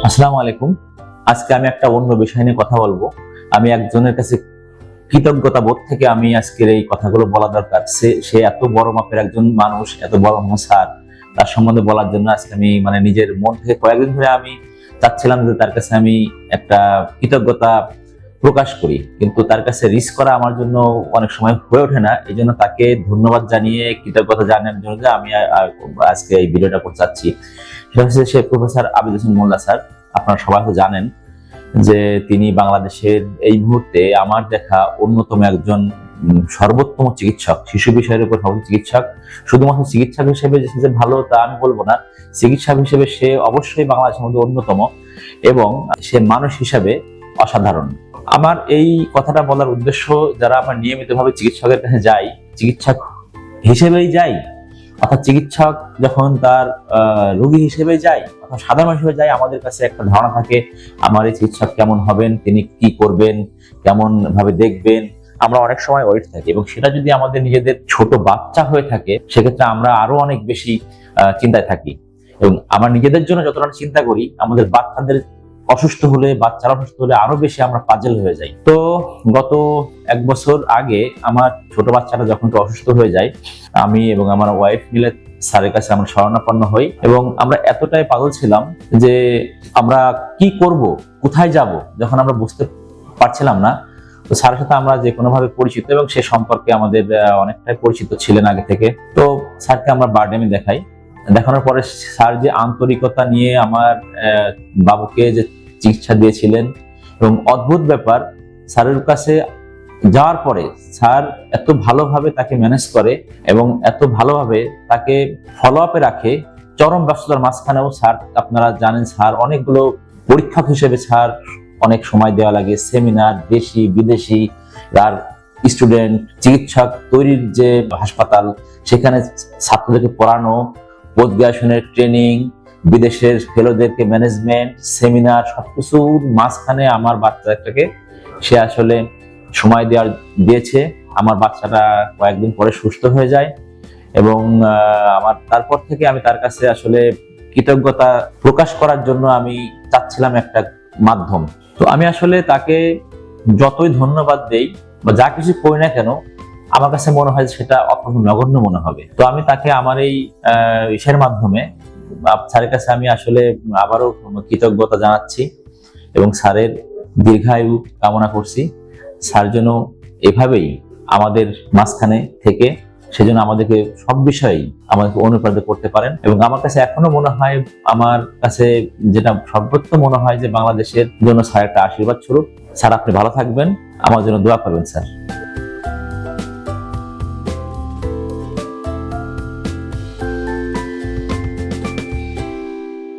আসসালামু আলাইকুম। আজকে আমি একটা অন্য বিষয় নিয়ে কথা বলবো। আমি একজনের কাছে কৃতজ্ঞতা বোধ থেকে আমি আজকের এই কথাগুলো বলা দরকার। সে এত বড় মাপের একজন মানুষ, এত বড় স্যার, তার সম্বন্ধে বলার জন্য আজকে আমি নিজের মন থেকে কয়েকদিন ধরে আমি চাচ্ছিলাম যে তার কাছে আমি একটা কৃতজ্ঞতা প্রকাশ করি, কিন্তু তার কাছে রিস্ক করা আমার জন্য অনেক সময় হয়ে ওঠে না। এই জন্য তাকে ধন্যবাদ জানিয়ে কৃতজ্ঞতা জানানোর জন্য যে আমি আজকে এই ভিডিওটা করতে চাচ্ছি। সেটা হচ্ছে সে প্রফেসর আবিদ হোসেন মোল্লা স্যার। আপনারা সবাই তো জানেন যে তিনি বাংলাদেশের এই মুহূর্তে আমার দেখা অন্যতম একজন সর্বোত্তম চিকিৎসক, শিশু বিষয়ের উপর চিকিৎসক। শুধুমাত্র চিকিৎসক হিসেবে যে ভালো তা আমি বলবো না, চিকিৎসক হিসেবে সে অবশ্যই বাংলাদেশের মধ্যে অন্যতম, এবং সে মানুষ হিসাবে অসাধারণ। আমার এই কথাটা বলার উদ্দেশ্য, যারা আমরা নিয়মিতভাবে চিকিৎসকের কাছে যাই, চিকিৎসক হিসেবেই যাই, অর্থাৎ চিকিৎসক যখন তার রোগী হিসেবে যায় অথবা সাধারণ হিসেবে যায়, আমাদের কাছে একটা ধারণা থাকে আমার এই চিকিৎসক কেমন হবেন, তিনি কি করবেন, কেমন ভাবে দেখবেন। আমরা অনেক সময় ওয়েট থাকি, এবং সেটা যদি আমাদের নিজেদের ছোট বাচ্চা হয়ে থাকে সেক্ষেত্রে আমরা আরো অনেক বেশি চিন্তায় থাকি, এবং আমরা নিজেদের জন্য যতটা চিন্তা করি আমাদের বাচ্চাদের বাচ্চারা অসুস্থ হলে আরো বেশি আমরা পাজেল হয়ে যাই। তো গত 1 বছর আগে আমার ছোট বাচ্চাটা যখন অসুস্থ হয়ে যায়, আমি এবং আমার ওয়াইফ মিলে স্যারের কাছে আমরা শরণাপন্ন হই, এবং আমরা এতটাই পাগল ছিলাম যে আমরা কি করব, কোথায় যাব, যখন আমরা বুঝতে পারছিলাম না। তো স্যারের সাথে আমরা যে কোনো ভাবে পরিচিত, এবং সে সম্পর্কে আমাদের অনেকটাই পরিচিত ছিলেন আগে থেকে। তো স্যারকে আমরা বারডেমে দেখাই। দেখানোর পরে স্যার যে আন্তরিকতা নিয়ে আমার বাবুকে যে চিকিৎসা দিয়েছিলেন, এবং অদ্ভুত ব্যাপার, স্যারের কাছে যাওয়ার পরে স্যার এত ভালোভাবে তাকে ম্যানেজ করে এবং এত ভালোভাবে তাকে ফলো আপে রাখে। চরম ব্যস্ততার মাঝখানেও স্যার, আপনারা জানেন, স্যার অনেকগুলো পরীক্ষক হিসেবে স্যার অনেক সময় দেওয়া লাগে, সেমিনার, দেশি বিদেশি, আর স্টুডেন্ট চিকিৎসক তৈরির যে হাসপাতাল, সেখানে ছাত্রদেরকে পড়ানো, পোস্ট-গ্রাজুয়েশনের ট্রেনিং, বিদেশের ফেলোদেরকে ম্যানেজমেন্ট, সেমিনার, সবকিছুর মাঝখানে আমার বাচ্চাটাকে সে আসলে সময় দিয়েছে। আমার বাচ্চাটা কয়েকদিন পরে সুস্থ হয়ে যায়, এবং আমার তারপর থেকে আমি তার কাছে আসলে কৃতজ্ঞতা প্রকাশ করার জন্য আমি চাচ্ছিলাম একটা মাধ্যম। তো আমি আসলে তাকে যতই ধন্যবাদ দেই বা যা কিছু করি না কেন, আমার কাছে মনে হয় সেটা অত্যন্ত নগণ্য মনে হবে। তো আমি তাকে আমার এই ইসের মাধ্যমে স্যারের কাছে আমি আসলে আবারও কৃতজ্ঞতা জানাচ্ছি, এবং স্যারের দীর্ঘায়ু কামনা করছি। স্যার যেন এভাবেই আমাদের মাঝখানে থেকে সেজন্য আমাদেরকে সব বিষয়েই আমাদেরকে অনুপ্রাণিত করতে পারেন। এবং আমার কাছে এখনো মনে হয়, আমার কাছে যেটা সর্বোত্তম মনে হয়, যে বাংলাদেশের জন্য স্যার একটা আশীর্বাদ স্বরূপ। স্যার, আপনি ভালো থাকবেন, আমার জন্য দোয়া করবেন স্যার।